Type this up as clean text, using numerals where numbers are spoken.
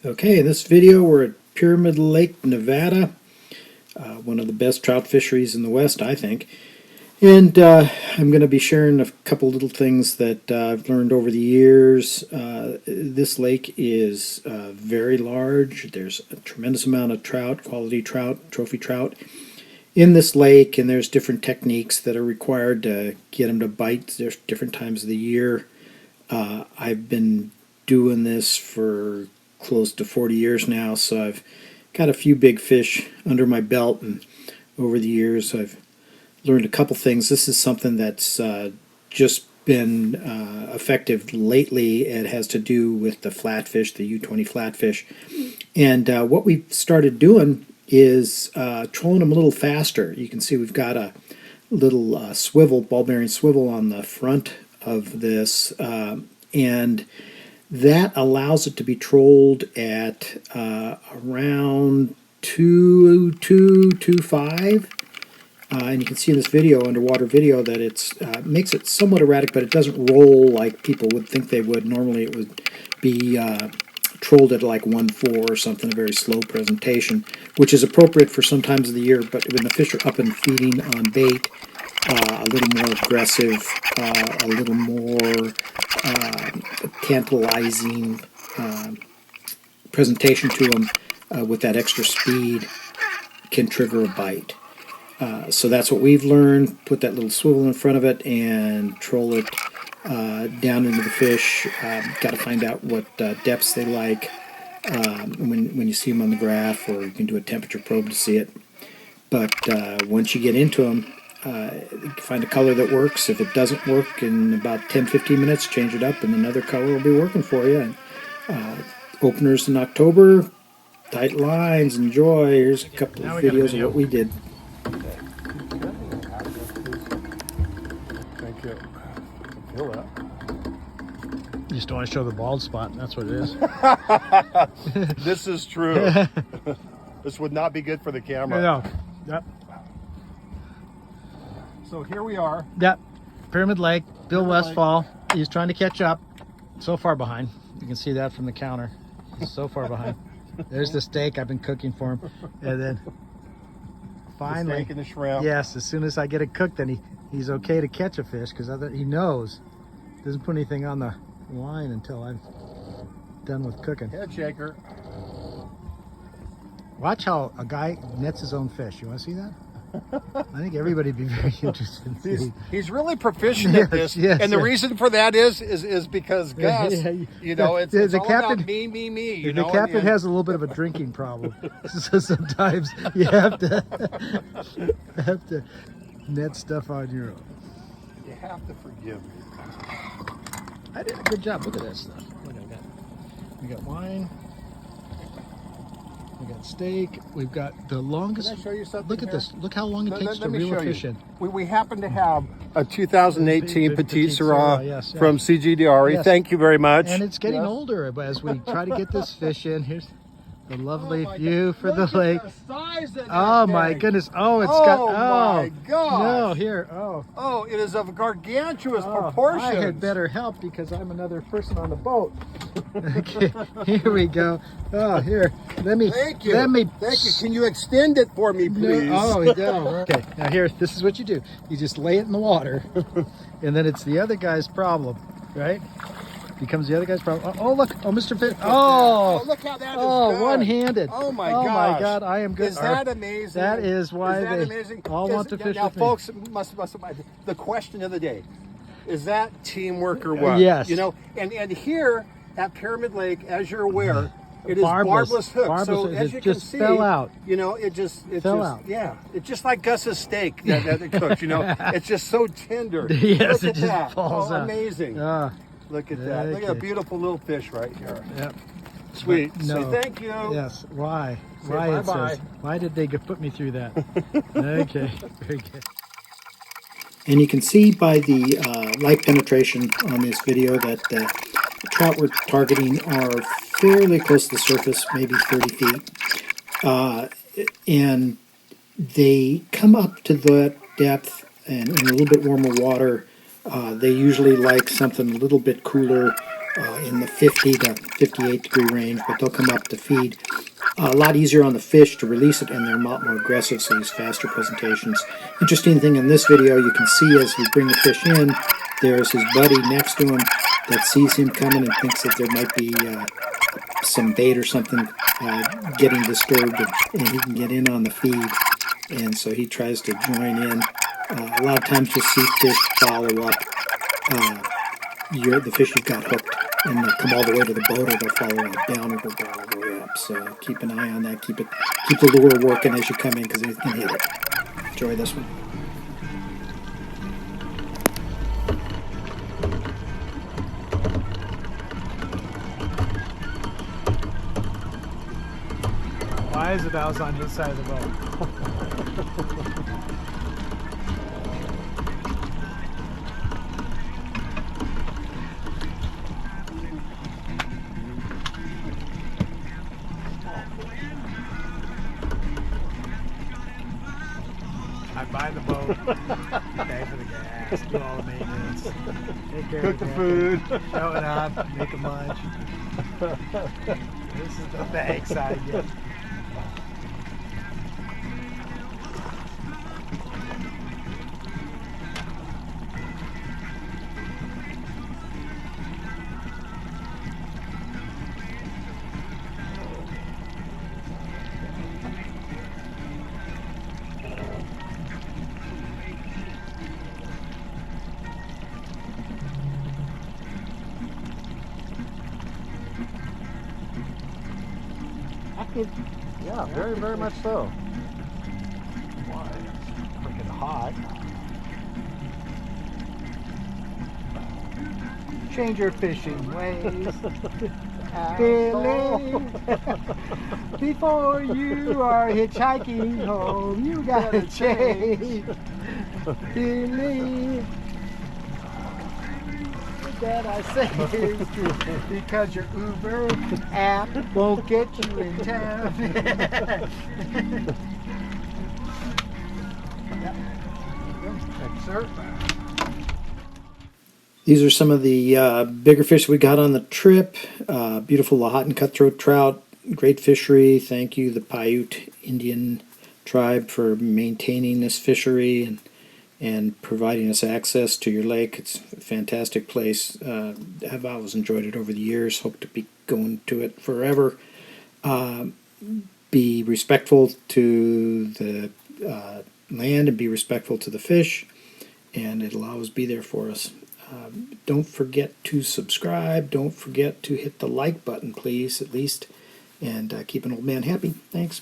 Okay, in this video we're at Pyramid Lake, Nevada, one of the best trout fisheries in the West, I think. And I'm going to be sharing a couple little things that I've learned over the years. This lake is very large. There's a tremendous amount of trout, quality trout, trophy trout in this lake, and there's different techniques that are required to get them to bite. There's different times of the year. I've been doing this for close to 40 years now, so I've got a few big fish under my belt, and over the years I've learned a couple things. This is something that's just been effective lately. It has to do with the flatfish, the U-20 flatfish, and what we've started doing is trolling them a little faster. You can see we've got a little swivel, ball bearing swivel on the front of this, and that allows it to be trolled at around 2.25. And you can see in this video, underwater video, that it's makes it somewhat erratic, but it doesn't roll like people would think they would. Normally it would be trolled at like 1.4 or something, a very slow presentation, which is appropriate for some times of the year, but when the fish are up and feeding on bait, a little more aggressive, a little more tantalizing presentation to them with that extra speed can trigger a bite. So that's what we've learned. Put that little swivel in front of it and troll it down into the fish. Got to find out what depths they like when you see them on the graph, or you can do a temperature probe to see it. But once you get into them, find a color that works. If it doesn't work, in about 10-15 minutes, change it up and another color will be working for you. And openers in October, tight lines, enjoy. Here's a couple of videos of what we did. Thank you. Feel that. You just don't want to show the bald spot, and that's what it is. This is true. This would not be good for the camera. No. Yep. So here we are. Yep. Pyramid Lake, Bill Westfall. He's trying to catch up. So far behind. You can see that from the counter. He's so far behind. There's the steak I've been cooking for him. And then finally, the steak and the shrimp. Yes, as soon as I get it cooked, then he's okay to catch a fish, because he knows. Doesn't put anything on the line until I'm done with cooking. Head shaker. Watch how a guy nets his own fish. You want to see that? I think everybody'd be very interested in seeing. He's really proficient at this, and the reason for that is because Gus, you know, it's all about me. You the know, captain has a little bit of a drinking problem, so sometimes you have to net stuff on your own. You have to forgive me. I did a good job. Look at that stuff. Look at that. We got wine. We got steak. We've got the longest. Can I show you something? Look at this. Look how long it takes to reel a fish in. We happen to have a 2018 Petite Sirah yes. from CGDRE. Yes. Thank you very much. And it's getting older as we try to get this fish in. Here's the lovely view for the lake. Oh my goodness. Oh, it's got. Oh my gosh. No, here. Oh, it is of gargantuous proportions. I had better help because I'm another person on the boat. Okay, here we go. Oh, here. Thank you. Thank you. Can you extend it for me, please? No. Okay. Now here, this is what you do. You just lay it in the water, and then it's the other guy's problem, right? Becomes the other guy's problem. Oh, look. Oh, Mr. Fish. Oh, look how that is. Oh, one-handed. Oh my gosh. Oh my God, I am good. Is that amazing? That is why they amazing? all want to fish now, with me. folks, the question of the day, is that teamwork or what? Yes. You know, and here at Pyramid Lake, as you're aware, it is barbless hook. So as you can see, fell out. You know, it fell out. Yeah, it's just like Gus's steak that it cooked. You know, it's just so tender. Yes, Look at that. Falls out. Amazing. Look at that. Look at a beautiful little fish right here. Yep. Sweet. No. Say thank you. Yes. Why? Say Why it bye-bye. says? Why did they put me through that? Okay. Very good. And you can see by the light penetration on this video that the trout we're targeting are fairly close to the surface, maybe 30 feet. And they come up to that depth and in a little bit warmer water. They usually like something a little bit cooler in the 50 to 58 degree range, but they'll come up to feed. A lot easier on the fish to release it, and they're a lot more aggressive, so these faster presentations. Interesting thing in this video, you can see as we bring the fish in, there's his buddy next to him that sees him coming and thinks that there might be some bait or something getting disturbed, and he can get in on the feed, and so he tries to join in. A lot of times you'll see fish follow up the fish you've got hooked, and they'll come all the way to the boat, or they'll follow it down, or they'll go all the way up. So keep an eye on that. Keep the lure working as you come in, because it can hit it. Enjoy this one. Why is it I was on his side of the boat? I buy the boat, pay for the gas, do all the maintenance, take care of the food, show it up, make a lunch. This is the thanks I get. Yeah, very, very much so. Why? It's freaking hot. Change your fishing ways, Billy. Before you are hitchhiking home, you gotta change, Billy. That I say because your Uber app won't get you in town. Thanks, sir. These are some of the bigger fish we got on the trip. Beautiful Lahontan Cutthroat Trout, great fishery. Thank you, the Paiute Indian tribe, for maintaining this fishery and providing us access to your lake. It's a fantastic place. I've always enjoyed it over the years. Hope to be going to it forever. Be respectful to the land and be respectful to the fish, and it'll always be there for us. Don't forget to subscribe. Don't forget to hit the like button, please, at least, and keep an old man happy. Thanks.